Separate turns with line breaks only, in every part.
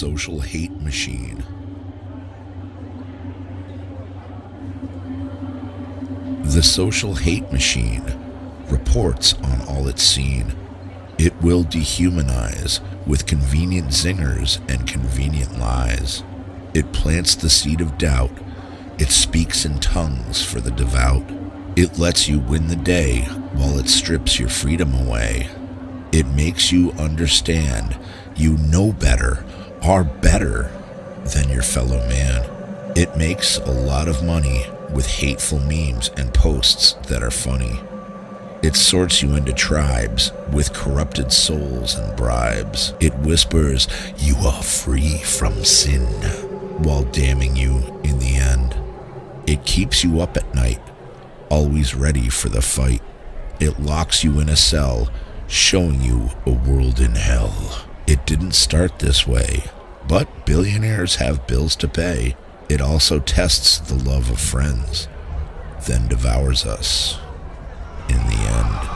social hate machine. The social hate machine reports on all it's seen. It will dehumanize with convenient zingers and convenient lies. It plants the seed of doubt. It speaks in tongues for the devout. It lets you win the day while it strips your freedom away. It makes you understand you know better, are better than your fellow man. It makes a lot of money with hateful memes and posts that are funny. It sorts you into tribes with corrupted souls and bribes. It whispers you are free from sin while damning you in the end. It keeps you up at night, always ready for the fight. It locks you in a cell, showing you a world in hell. It didn't start this way, but billionaires have bills to pay. It also tests the love of friends, then devours us in the end.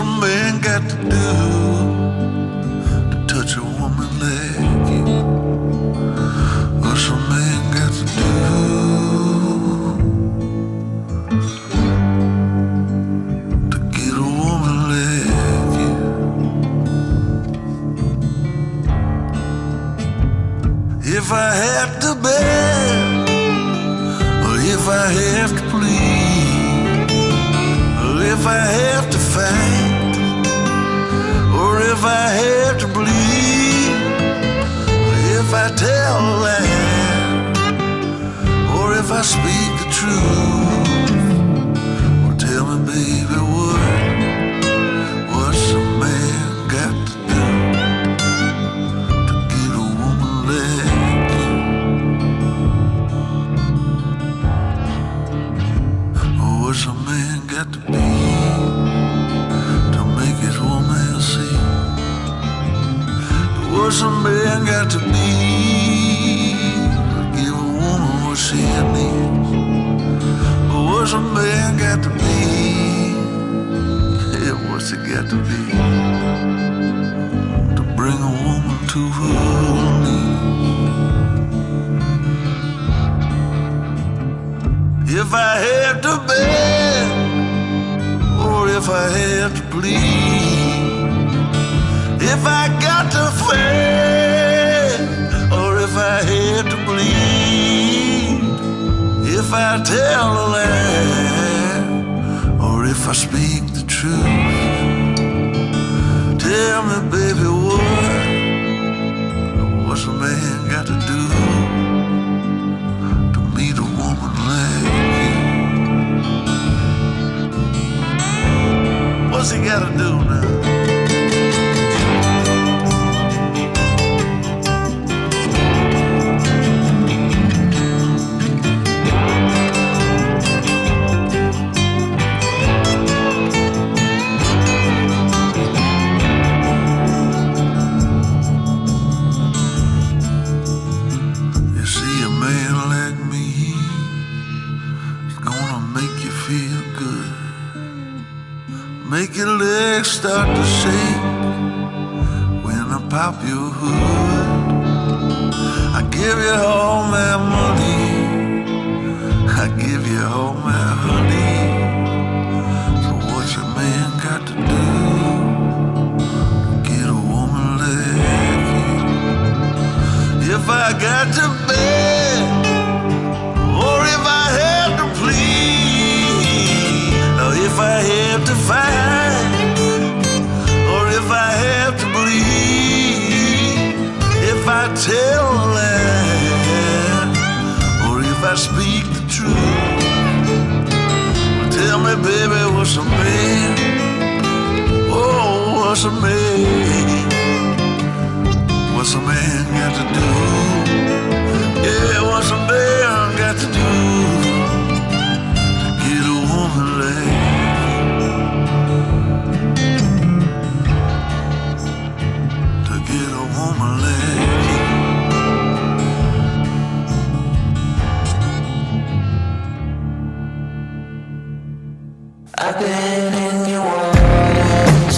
a man got to do to touch a woman like you? What's a man got to do to get a woman like you? If I have to beg, or if I have to plead, or if I have to fight, or if I have to bleed, or if I tell a lie, or if I speak the truth, well, tell me, baby, what's a man got to do to get a woman like you? What's a man got to be to make his woman see? What's a man got to be to give a woman what she needs? What's a man got to be? Yeah, what's he got to be to bring a woman to her knees? If I had to beg, or if I had to plead, if I got to fail, or if I had to bleed, if I tell a lie, or if I speak the truth, tell me, baby, what's a man got to do to meet a woman like you? What's he got to do now? You see, a man like me is gonna make you feel good, make your legs start to shake when I pop your hood. I give you all my money, I give you all my honey. So what's a man got to do to get a woman like you? If I got to beg, or if I have to plead, or if I have to fight, or if I have to bleed, if I tell a lie, or if I speak the truth, well, tell me, baby, what's a man? Oh, what's a man? What's a man got to do? Yeah, what's a man got to do to get a woman like you? To get a woman like you? I've been in your waters.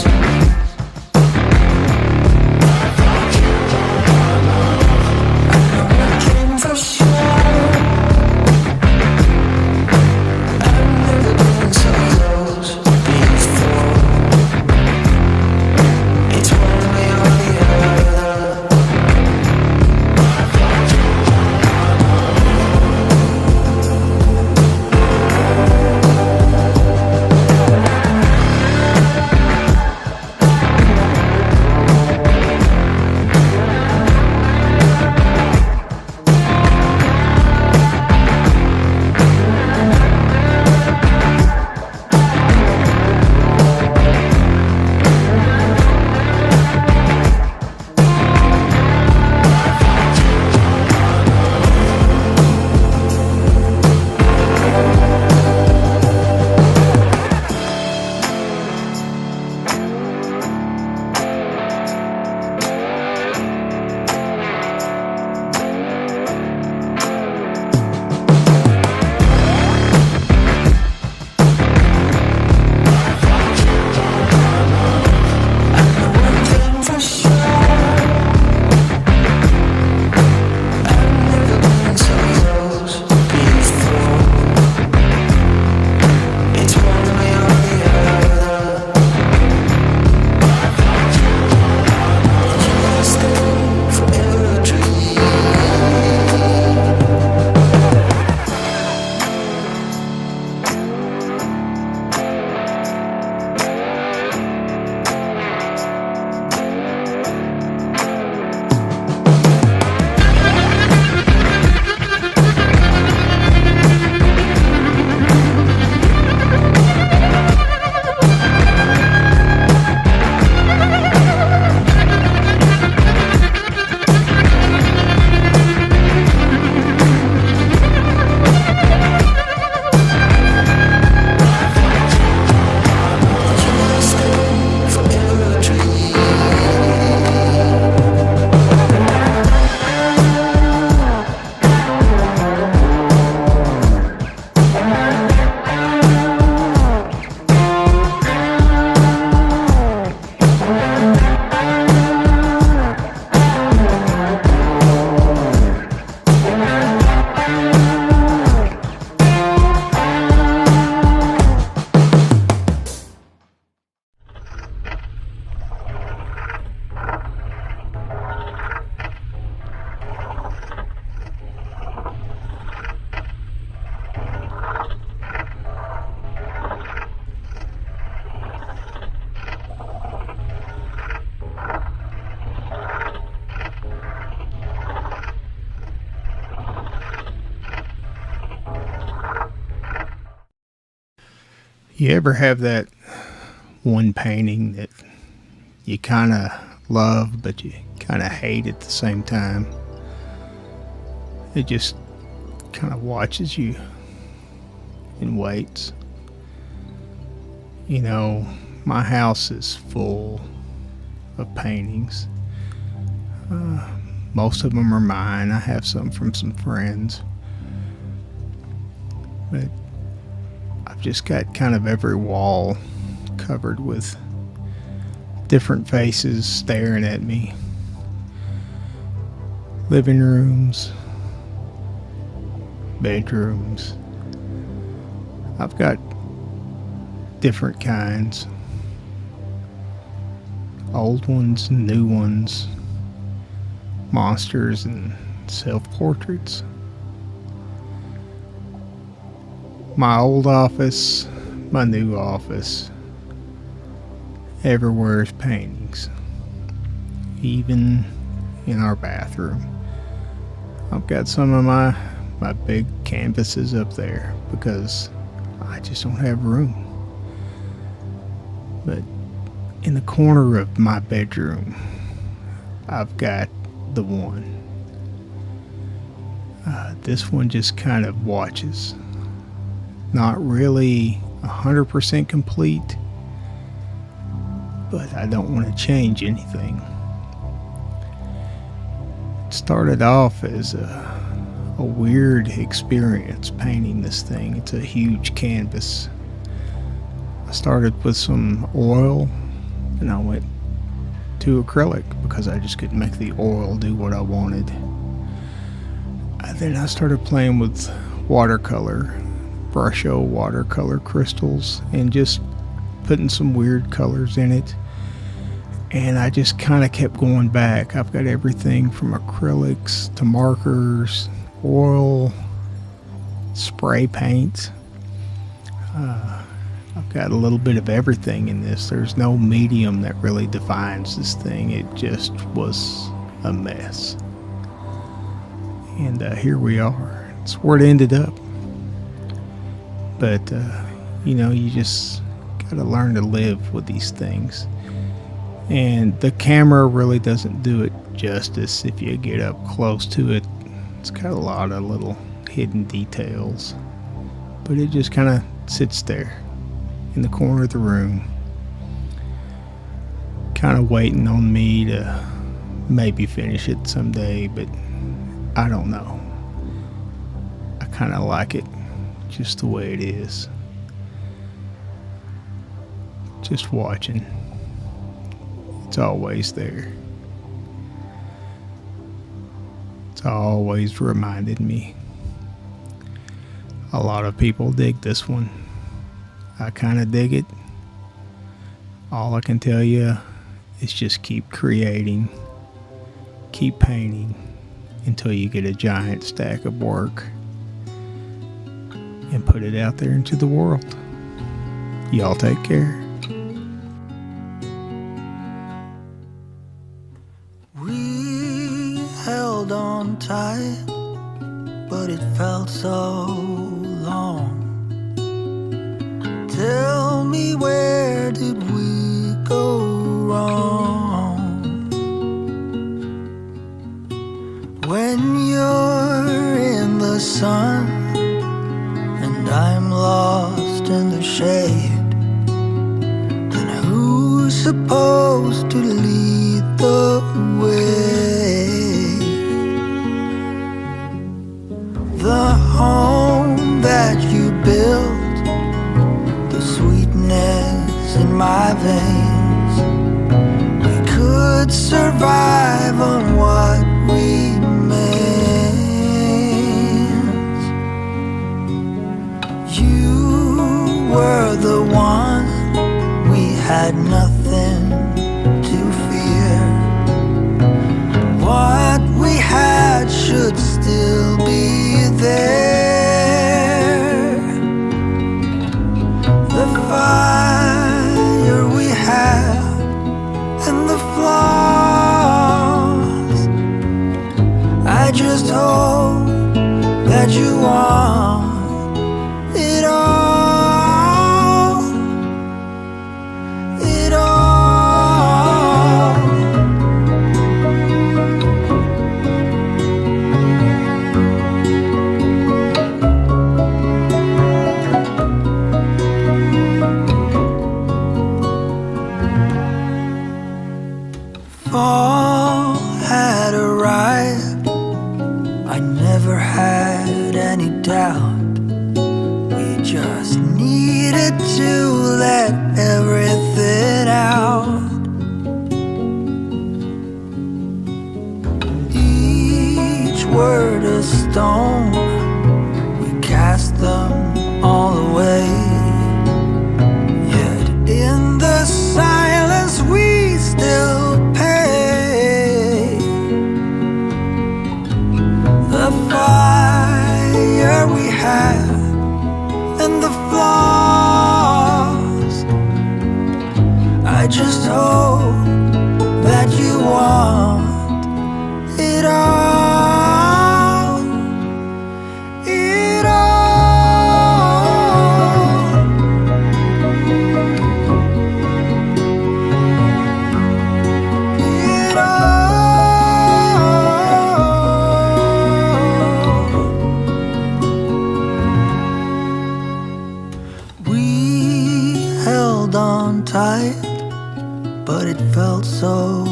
You ever have that one painting that you kind of love, but you kind of hate at the same time? It just kind of watches you and waits. You know, my house is full of paintings. Most of them are mine. I have some from some friends. But I've just got kind of every wall covered with different faces staring at me. Living rooms, bedrooms. I've got different kinds. Old ones, new ones, monsters and self-portraits. My old office, my new office. Everywhere is paintings. Even in our bathroom. I've got some of my big canvases up there because I just don't have room. But in the corner of my bedroom, I've got the one. This one just kind of watches. Not really 100% complete, but I don't want to change anything. It started off as a weird experience painting this thing. It's a huge canvas. I started with some oil and I went to acrylic because I just couldn't make the oil do what I wanted. And then I started playing with watercolor, Brusho watercolor crystals, and just putting some weird colors in it. And I just kind of kept going back. I've got everything from acrylics to markers, oil, spray paint. I've got a little bit of everything in this. There's no medium that really defines this thing. It just was a mess. And here we are. It's where it ended up. But, you know, you just gotta learn to live with these things. And the camera really doesn't do it justice if you get up close to it. It's got a lot of little hidden details. But it just kind of sits there in the corner of the room, kind of waiting on me to maybe finish it someday, but I don't know. I kind of like it just the way it is. Just watching. It's always there. It's always reminded me. A lot of people dig this one. I kind of dig it. All I can tell you is just keep creating, keep painting until you get a giant stack of work and put it out there into the world. Y'all take care.
We held on tight, but it felt so long. Tell me, where did we go wrong? When you're in the sun and I'm lost in the shade, then who's supposed to lead the way? The home that you built, the sweetness in my veins, we could survive on what remains. You were the one, we had nothing to fear. What we had should still be there. The fire we have and the flaws, I just hope that you want it all. heart of stone, we cast them all away. Yet in the silence we still pay. The fire we had and the flaws, I just hope that you want it all, it all. It all. We held on tight, but it felt so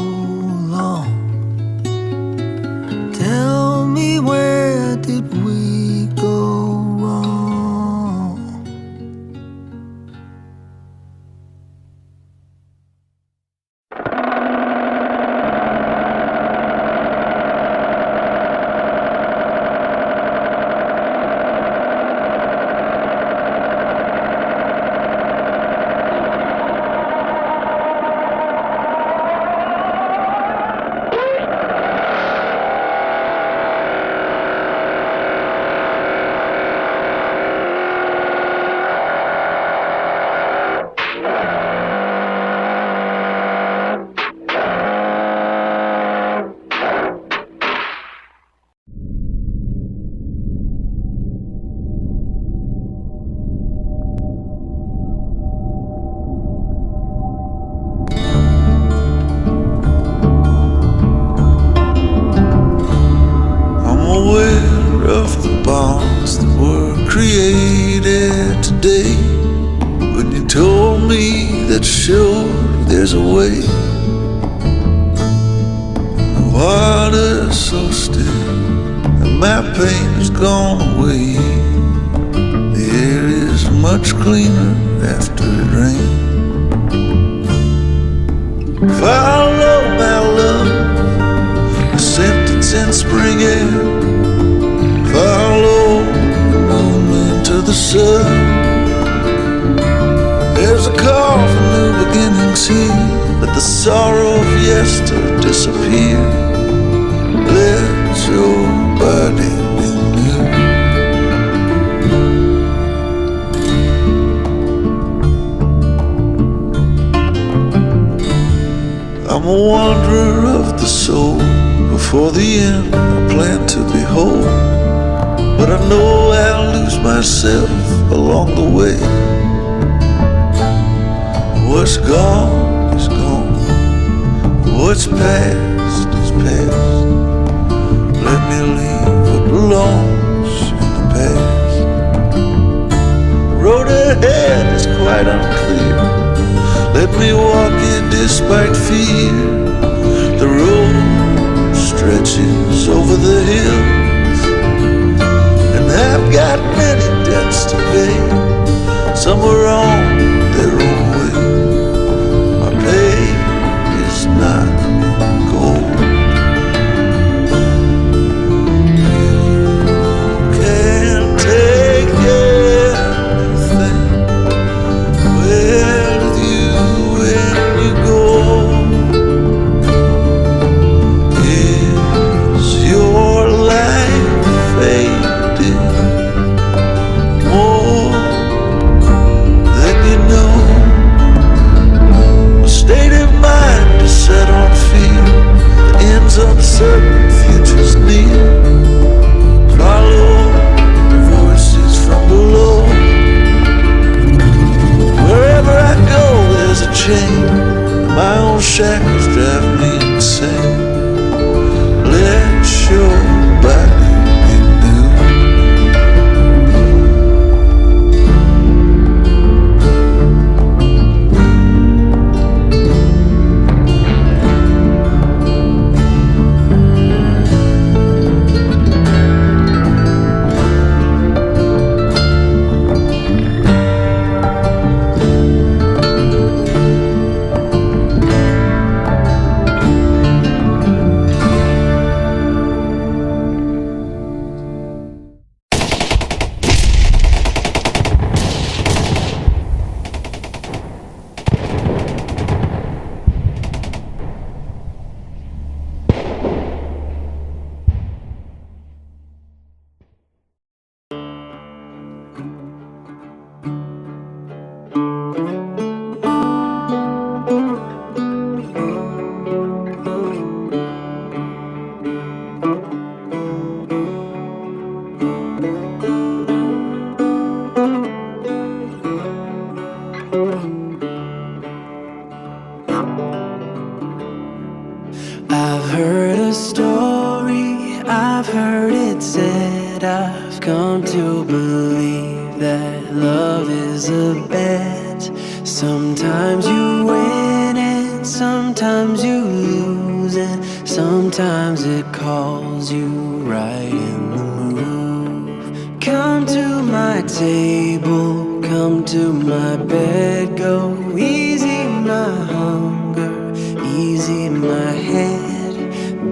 long. Tell me, where did we go wrong?
That were created today. When you told me that sure there's a way, the water's so still and my pain has gone away. The air is much cleaner after it rains. Follow my love, a sentence in spring air. Follow the movement of the sun. There's a call for new beginnings here. Let the sorrow of yester disappear. Let your body be new. I'm a wanderer of the soul. Before the end I plan to behold, but I know I'll lose myself along the way. What's gone is gone. What's past is past. Let me leave what belongs in the past. The road ahead is quite unclear. Let me walk it despite fear. The road stretches over the hills, and I've got many debts to pay. Some are on their own way. My pay is not gold. You can't take anything with you when you go.
I've heard a story, I've heard it said, I've come to believe that love is a bet. Sometimes you win and sometimes you lose, and sometimes it calls you right in the move. Come to my table, come to my bed, go easy my hunger, easy my head,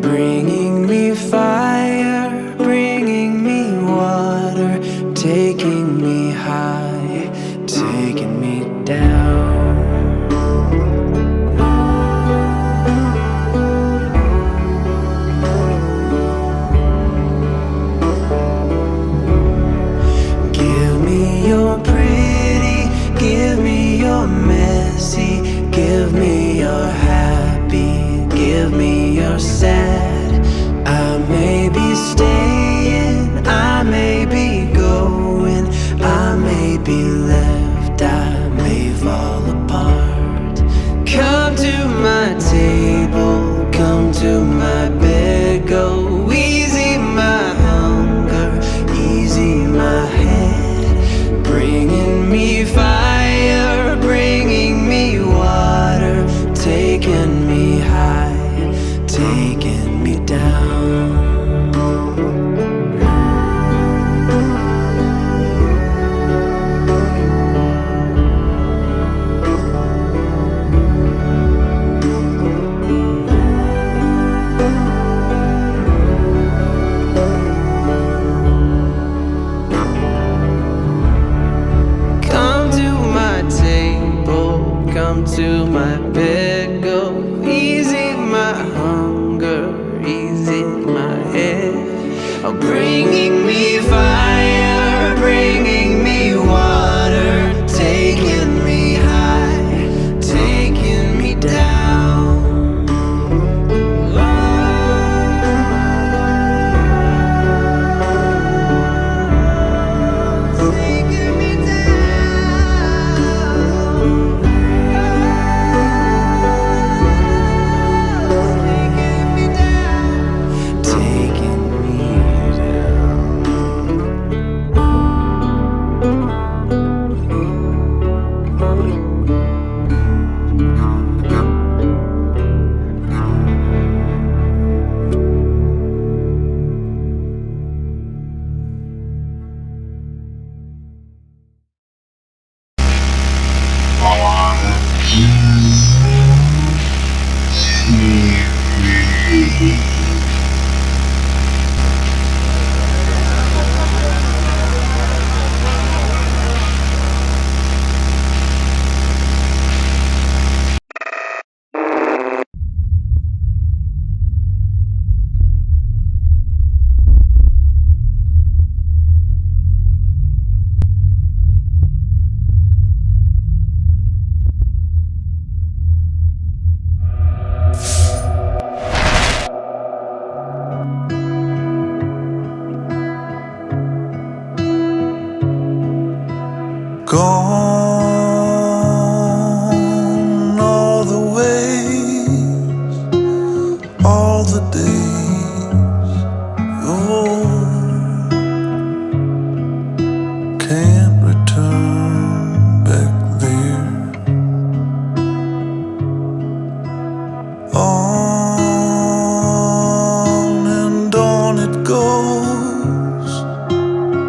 bringing me fire, bringing me water, taking me high, taking me down. Give me your pretty, give me your messy, give me your happy, give me your sad. I may be staying, I may be going, I may be left, I may fall apart. Come to my table, come to my bed, go easy my hunger, easy my head, bringing me fire, bringing me water, taking me high, taking me down. Come to my table, come to my bed, go easy my hunger, easy my head, bringing me fire, bringing me water, taking me high, taking me down. Taking me down. Taking me down.
Gone all the ways, all the days of old. Can't return back there. On and on it goes,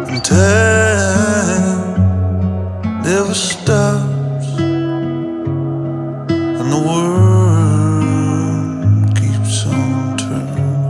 and time never stops, and the world keeps on turning.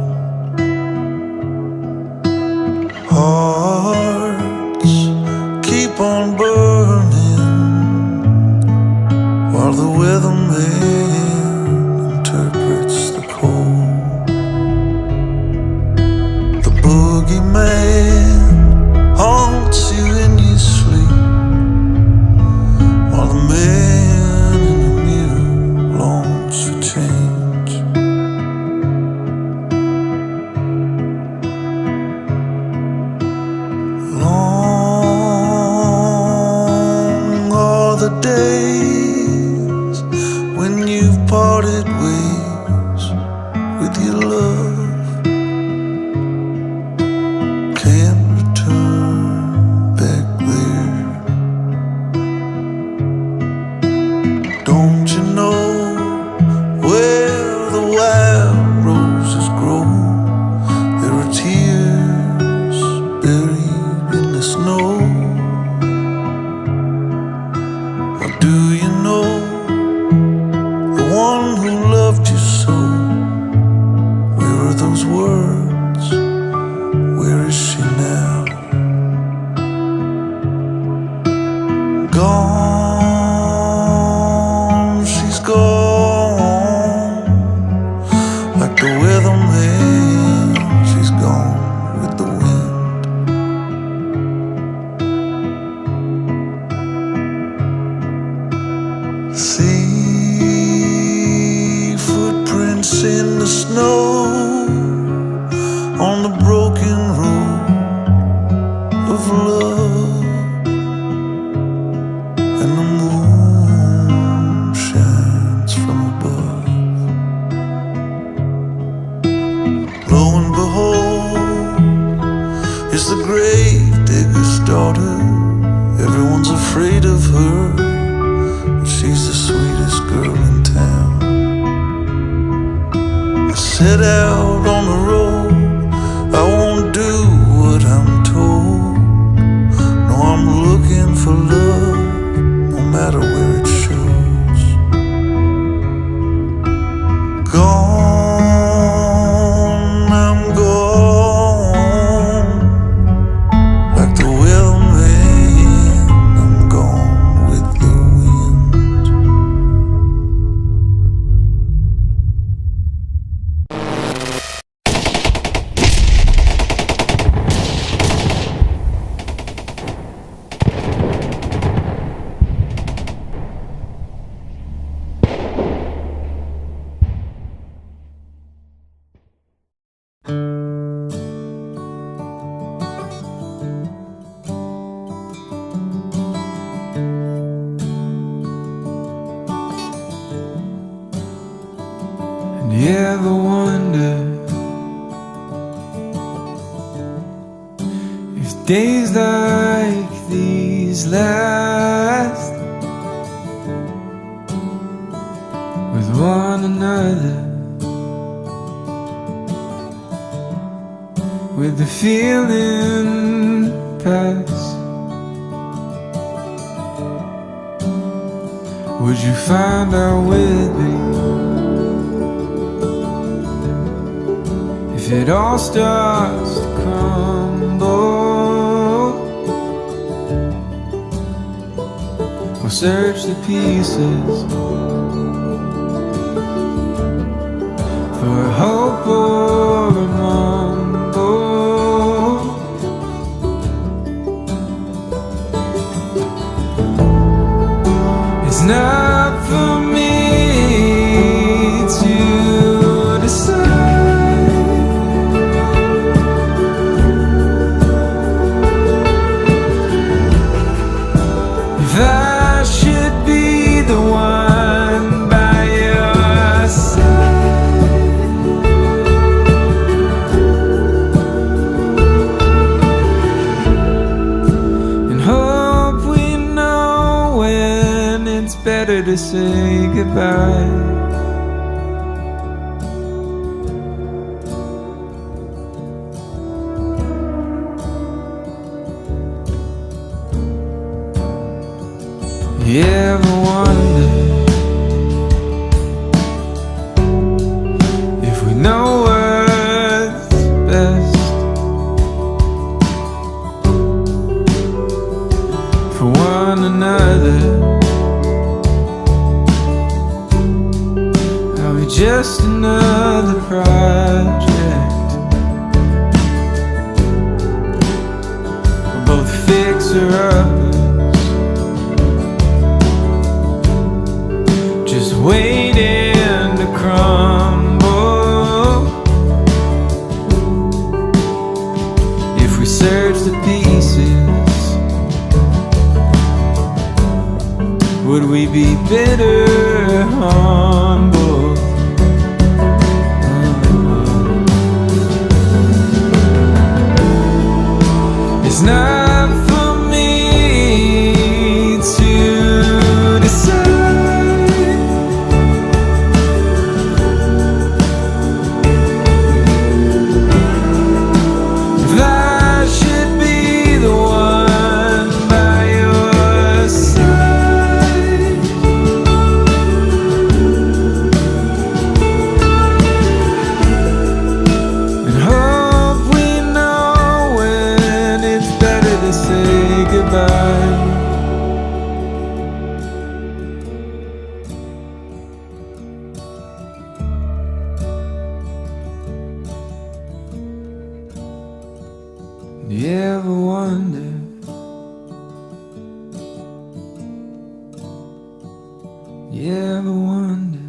love can't return back there. Don't you know where the wild roses grow? There are tears buried in the snow. Or do you know the one who loved you so? Where are those words? Where is she now? Gone, she's gone. Like the weatherman, she's gone with the wind. See footprints in the snow on the broken road of love, and the moon shines from above. Lo and behold, it's the grave digger's daughter. Everyone's afraid of her, but she's the sweetest girl in town. I set out on the road, I won't do what I'm told. No, I'm looking for love, no matter where it shows. Gone, I'm gone. Like the weatherman, I'm gone with the wind.
And you ever wonder if days like these last with one another, with the feeling pass? Would you find out with me if it all starts to crumble? We'll search the pieces for a hope or a mumble. It's not for me to decide if I should be the one by your side. And hope we know when it's better to say goodbye. You ever wonder if we know what's best for one another? Are we just another project? We're both fixer-uppers, just waiting to crumble. If we search the pieces, would we be bitter, humble? You ever wonder? You ever wonder?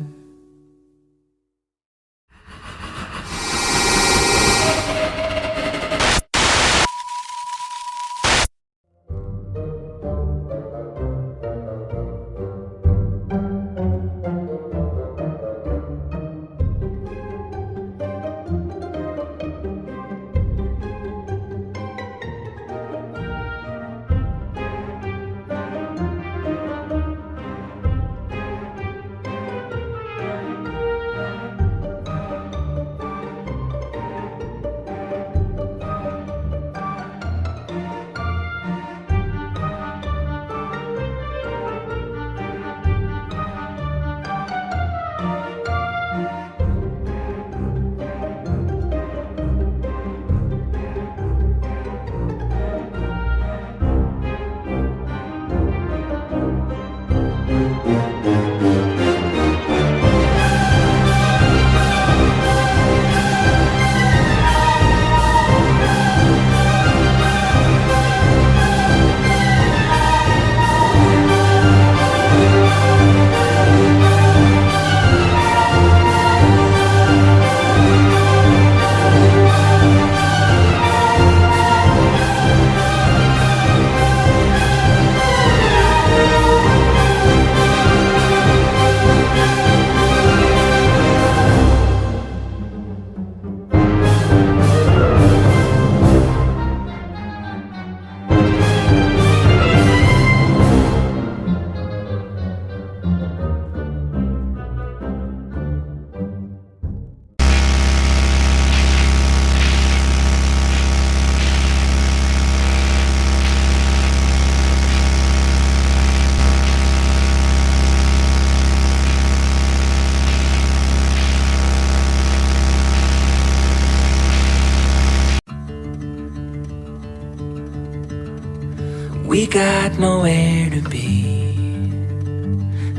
We got nowhere to be,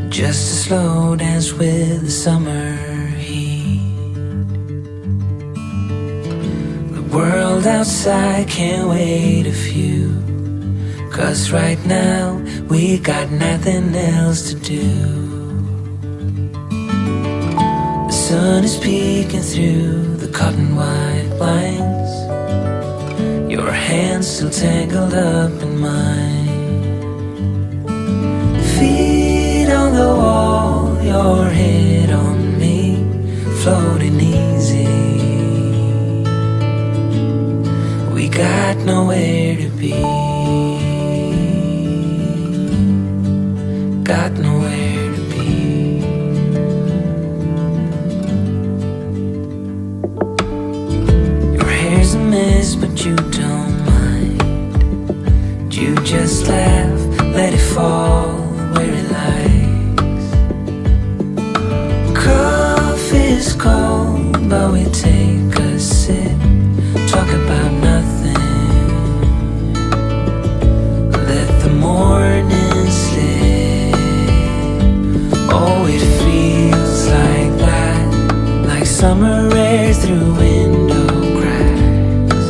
just a slow dance with the summer heat. The world outside can't wait a few, 'cause right now we got nothing else to do. The sun is peeking through the cotton white blinds, your hands still tangled up in mine. Feet on the wall, your head on me, floating easy. We got nowhere to be, got nowhere to be. Your hair's a mess, but you don't mind. You just laugh, let it fall where it likes. Coffee's cold, but we take a sip, talk about nothing, let the morning slip. Oh, it feels like that, like summer air through window cracks.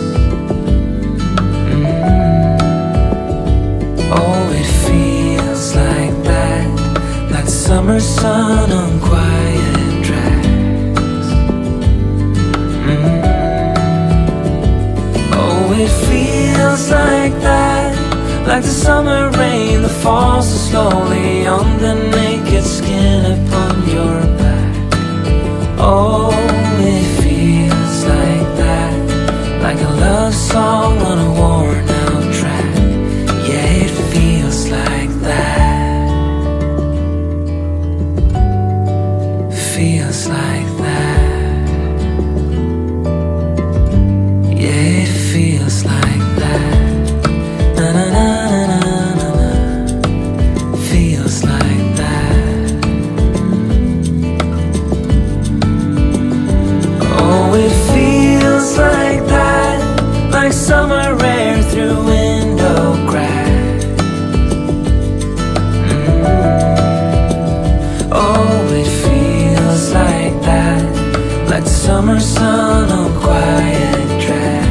Oh, it feels like that, like summer sun on quiet tracks. Oh, it feels like that, like the summer rain that falls so slowly on the naked skin upon your back. Oh, it feels like that, like a love song on a worn out track. Yeah, it feels like that, feels like that. Yeah, it feels like that. Na na na na na na, feels like that. Oh, it feels like that, like summer air through window cracks. Oh, it feels like that, like the summer sun on quiet tracks.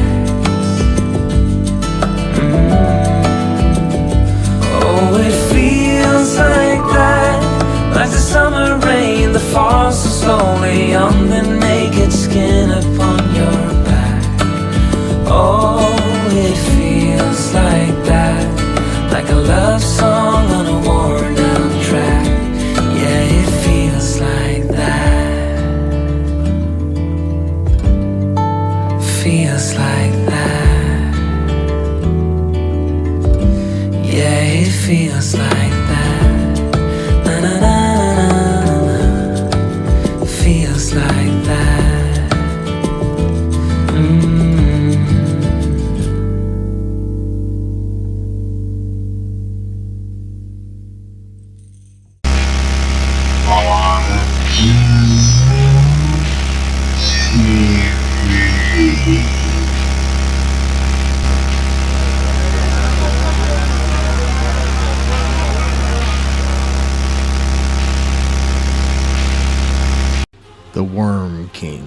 feels like that. Yeah, it feels like that. Na na na na na na. Feels like that.
The Worm King,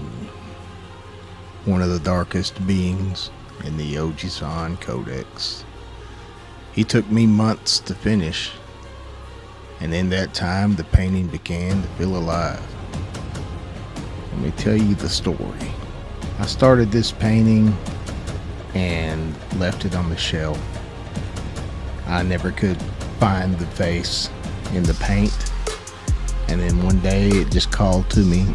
one of the darkest beings in the OJISAN Codex. He took me months to finish, and in that time the painting began to feel alive. Let me tell you the story. I started this painting and left it on the shelf. I never could find the face in the paint, and then one day it just called to me,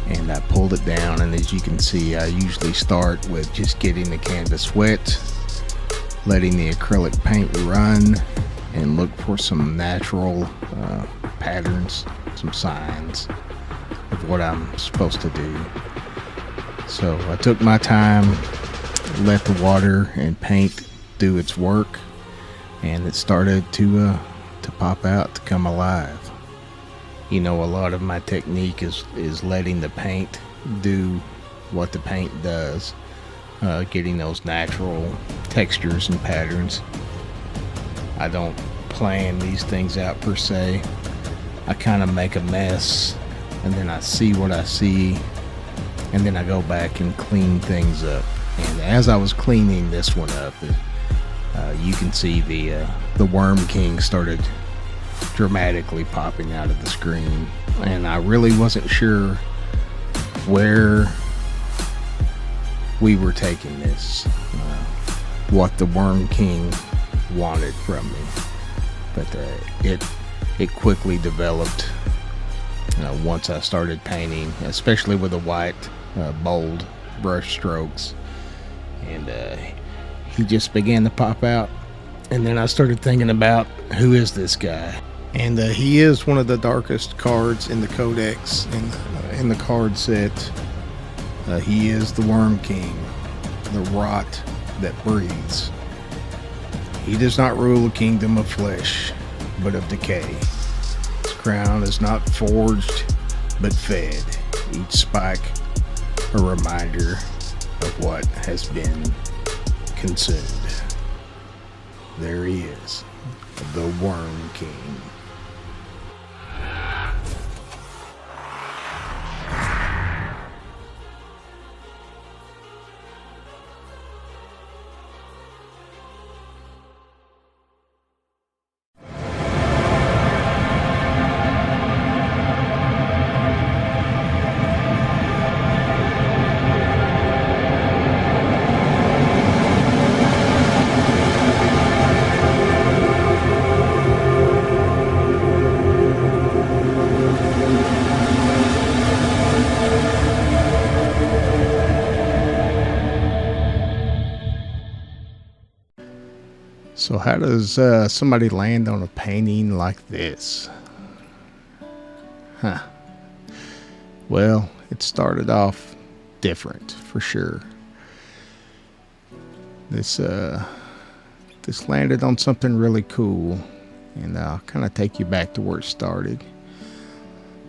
and I pulled it down. And as you can see, I usually start with just getting the canvas wet, letting the acrylic paint run, and look for some natural patterns, some signs of what I'm supposed to do. So I took my time, let the water and paint do its work, and it started to pop out, to come alive. You know, a lot of my technique is letting the paint do what the paint does, getting those natural textures and patterns. I don't plan these things out per se. I kind of make a mess, and then I see what I see, and then I go back and clean things up. And as I was cleaning this one up, you can see the Worm King started dramatically popping out of the screen, and I really wasn't sure where we were taking this, what the Worm King wanted from me, but it quickly developed once I started painting, especially with the white bold brush strokes, and he just began to pop out. And then I started thinking about, who is this guy? And he is one of the darkest cards in the Codex, in the card set. He is the Worm King, the rot that breathes. He does not rule a kingdom of flesh, but of decay. His crown is not forged, but fed. Each spike a reminder of what has been consumed. There he is, the Worm King. So how does somebody land on a painting like this? Well, it started off different for sure. This landed on something really cool, and I'll kind of take you back to where it started.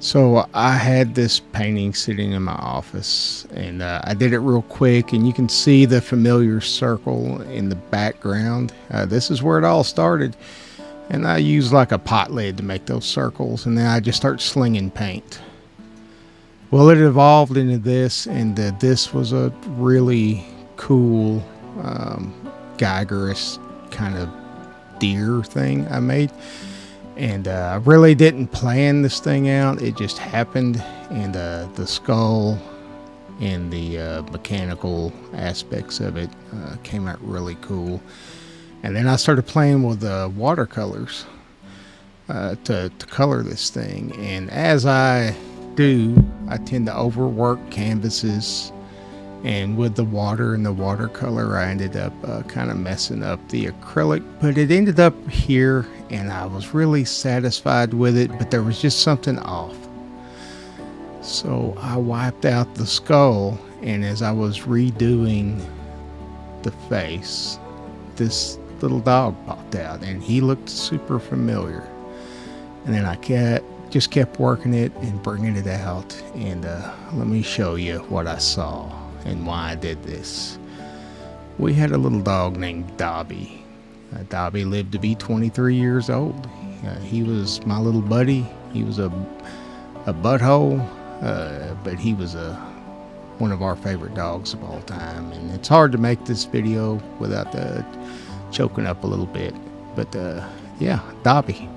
So I had this painting sitting in my office, and I did it real quick, and you can see the familiar circle in the background. This is where it all started, and I used like a pot lid to make those circles, and then I just start slinging paint. Well, it evolved into this, and this was a really cool Geigerous kind of deer thing I made. And I really didn't plan this thing out. It just happened, and the skull and the mechanical aspects of it came out really cool. And then I started playing with watercolors to color this thing. And as I do, I tend to overwork canvases And with the water and the watercolor, I ended up kind of messing up the acrylic, but it ended up here, and I was really satisfied with it, but there was just something off. So I wiped out the skull, and as I was redoing the face, this little dog popped out, and he looked super familiar. And then I just kept working it and bringing it out, and let me show you what I saw and why I did this. We had a little dog named Dobby. Dobby lived to be 23 years old. He was my little buddy. He was a butthole, but he was one of our favorite dogs of all time. And it's hard to make this video without choking up a little bit. But yeah, Dobby.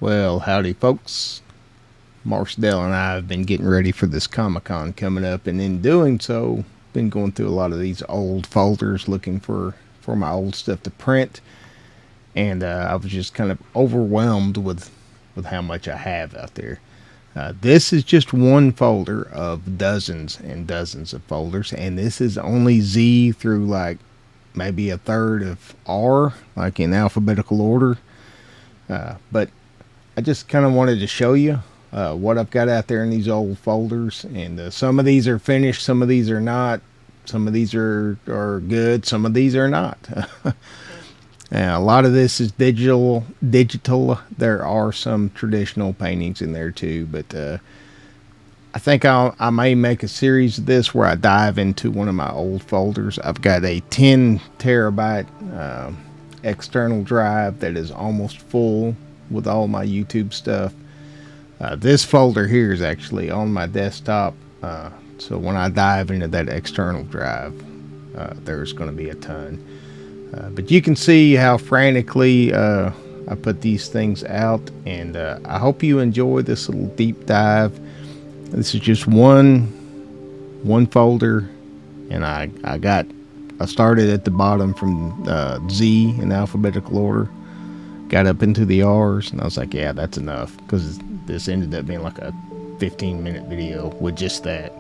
Well, howdy, folks. Marchdale and I have been getting ready for this Comic-Con coming up, and in doing so, been going through a lot of these old folders looking for my old stuff to print, and I was just kind of overwhelmed with how much I have out there. This is just one folder of dozens and dozens of folders, and this is only Z through like maybe a third of R, like in alphabetical order. But I just kind of wanted to show you what I've got out there in these old folders, and some of these are finished, some of these are not, some of these are good, some of these are not. A lot of this is digital. There are some traditional paintings in there too, but I think I may make a series of this where I dive into one of my old folders. I've got a 10 terabyte external drive that is almost full with all my YouTube stuff. This folder here is actually on my desktop, so when I dive into that external drive, there's going to be a ton. But you can see how frantically I put these things out, and I hope you enjoy this little deep dive. This is just one folder, and I started at the bottom from Z in alphabetical order, got up into the R's, and I was like, yeah, that's enough, because this ended up being like a 15-minute video with just that.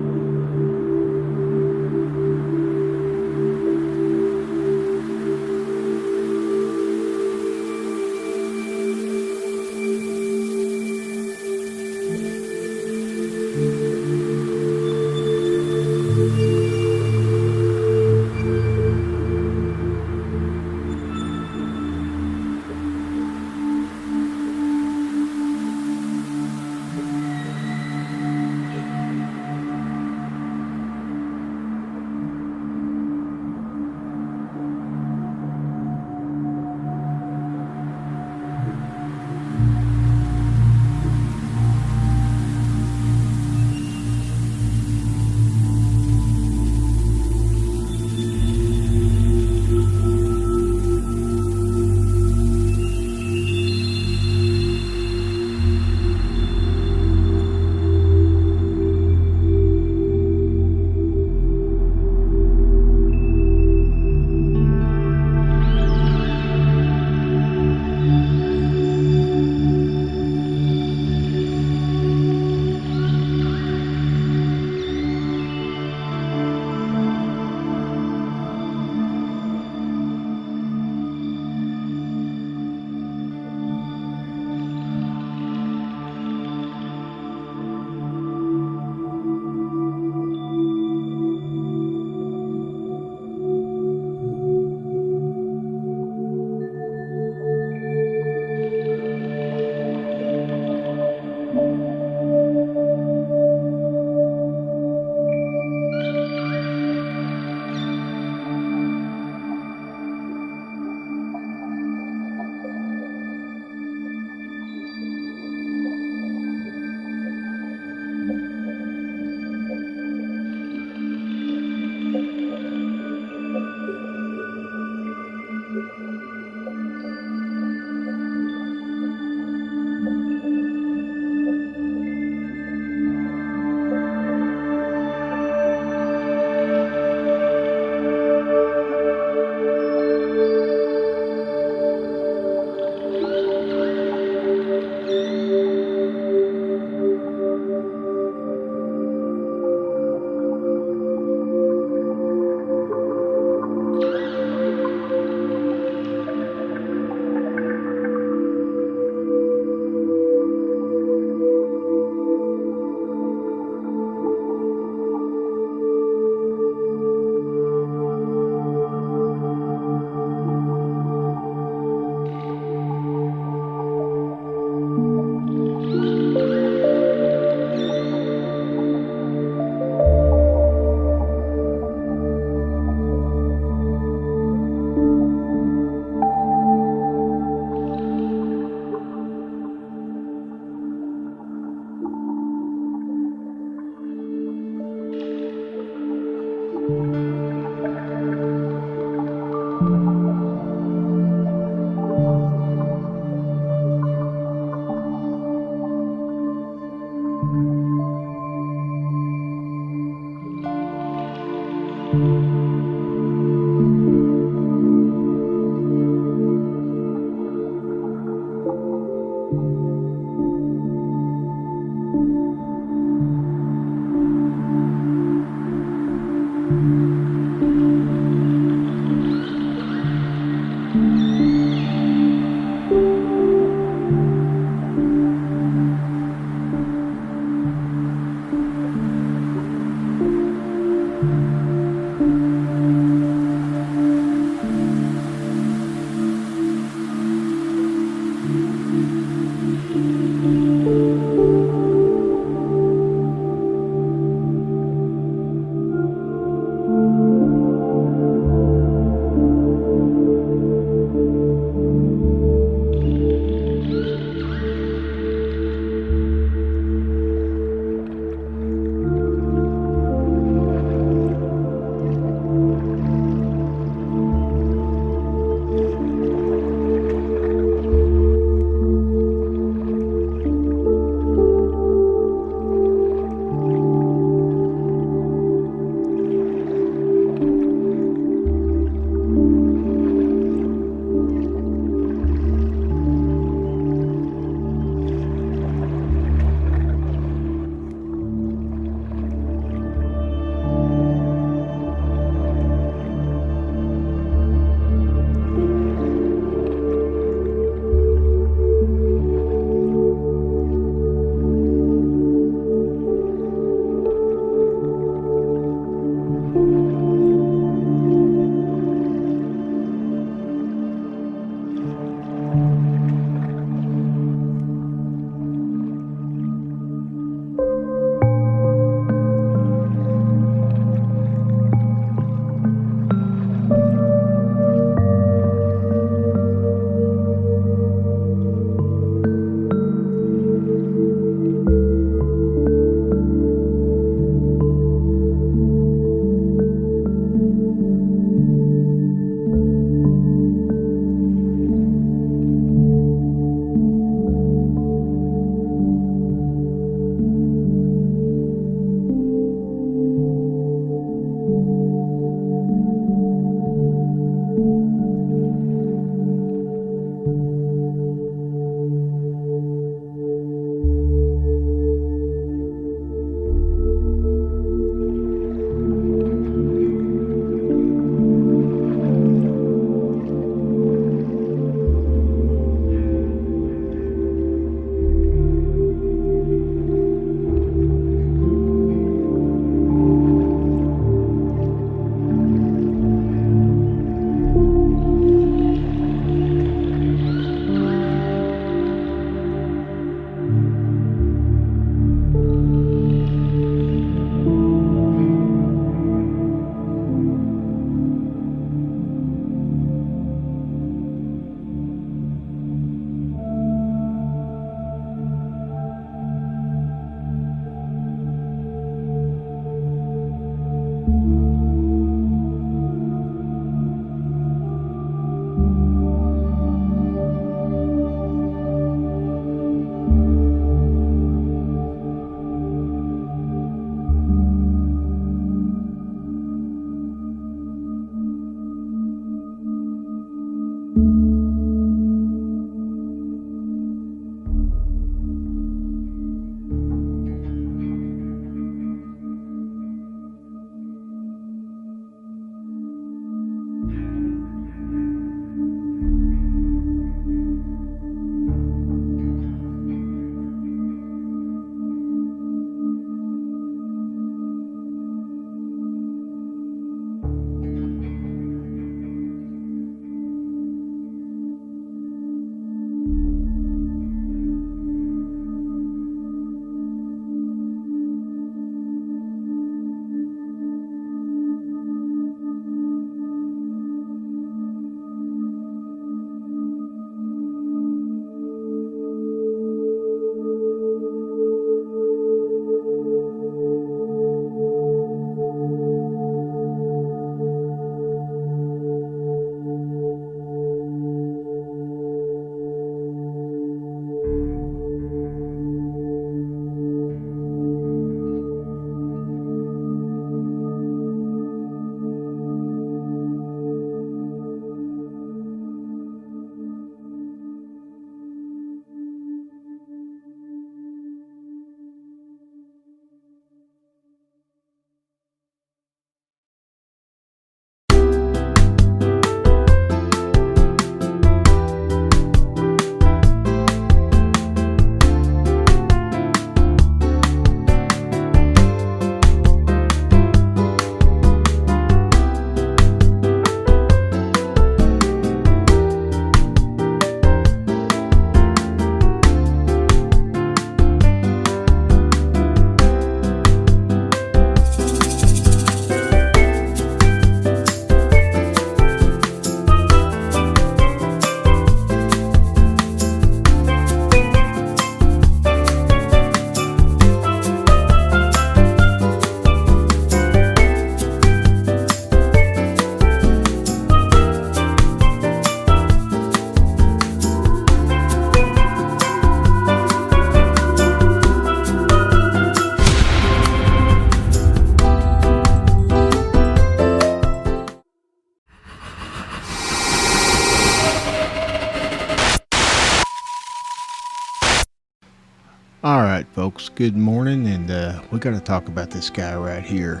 Alright folks, good morning, and we gotta talk about this guy right here.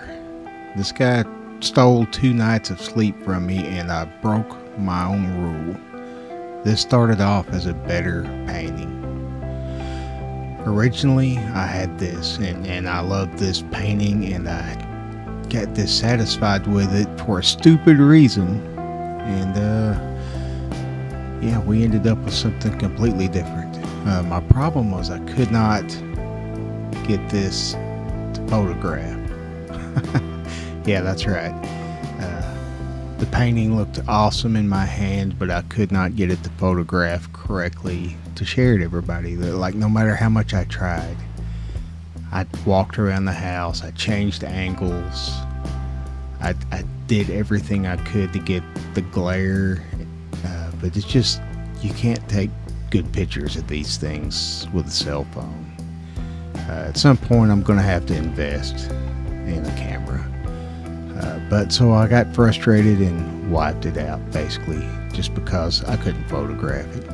This guy stole 2 nights of sleep from me, and I broke my own rule. This started off as a better painting. Originally I had this, and I loved this painting, and I got dissatisfied with it for a stupid reason, and yeah, we ended up with something completely different. My problem was I could not get this to photograph. Yeah, that's right. The painting looked awesome in my hand, but I could not get it to photograph correctly to share it to everybody. Like, no matter how much I tried. I walked around the house, I changed angles, I did everything I could to get the glare, but it's just, you can't take good pictures of these things with a cell phone. At some point I'm going to have to invest in a camera. But so I got frustrated and wiped it out, basically, just because I couldn't photograph it.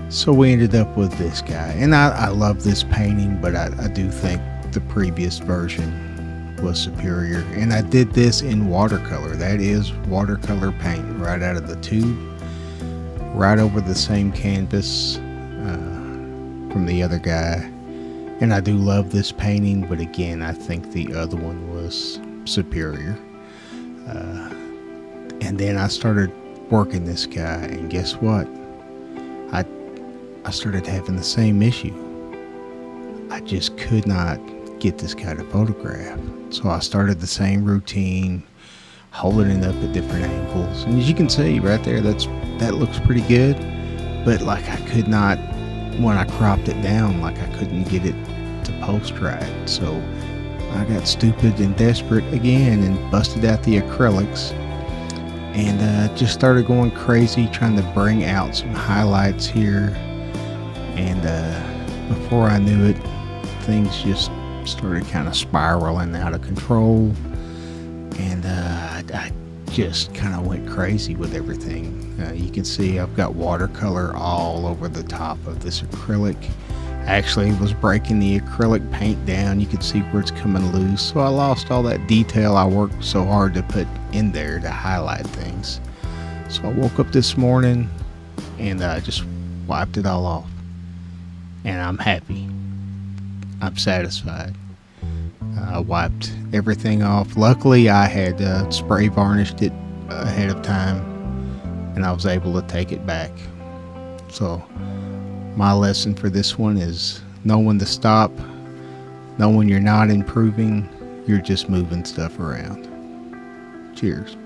So we ended up with this guy. And I love this painting, but I do think the previous version was superior. And I did this in watercolor. That is watercolor paint right out of the tube, right over the same canvas from the other guy. And I do love this painting, but again, I think the other one was superior. And then I started working this guy, and guess what? I started having the same issue. I just could not get this guy to photograph. So I started the same routine, holding it up at different angles. And as you can see right there, that looks pretty good. But like, I could not, when I cropped it down, like, I couldn't get it to post right. So I got stupid and desperate again and busted out the acrylics, and just started going crazy trying to bring out some highlights here. And before I knew it, things just started kind of spiraling out of control, and I just kind of went crazy with everything. You can see I've got watercolor all over the top of this acrylic. Actually, was breaking the acrylic paint down. You can see where it's coming loose. So I lost all that detail I worked so hard to put in there to highlight things. So I woke up this morning and I just wiped it all off. And I'm happy. I'm satisfied. I wiped everything off. Luckily, I had spray varnished it ahead of time, and I was able to take it back. So my lesson for this one is know when to stop, know when you're not improving, you're just moving stuff around. Cheers.